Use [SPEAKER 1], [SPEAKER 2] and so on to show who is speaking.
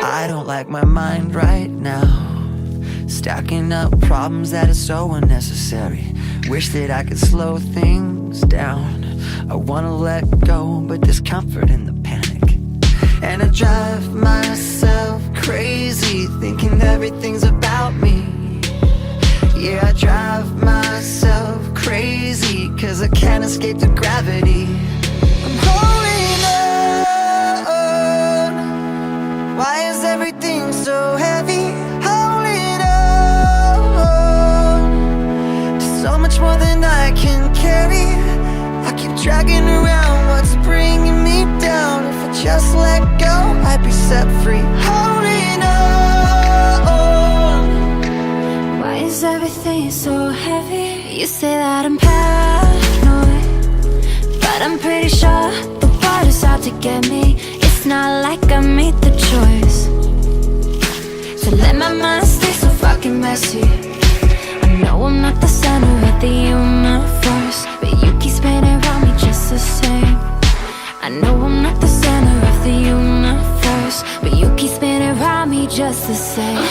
[SPEAKER 1] I don't like my mind right now, stacking up problems that are so unnecessary. Wish that I could slow things down. I wanna let go, but there's comfort in the panic. And I drive myself crazy, thinking everything's about me. Yeah, I drive myself crazy, 'cause I can't escape the gravity. I'm holding on. Why is everything so heavy? Holding on to so much more than I can carry. I keep dragging around what's bringing me down. If I just let go, I'd be set free. Holding on.
[SPEAKER 2] Why is everything so heavy? You say that I'm paranoid, but I'm pretty sure the world is out to get me. It's not like I made the choice, so let my mind stay so fucking messy. I know I'm not the center of the universe, but you keep spinning around me just the same. I know I'm not the center of the universe, but you keep spinning around me just the same.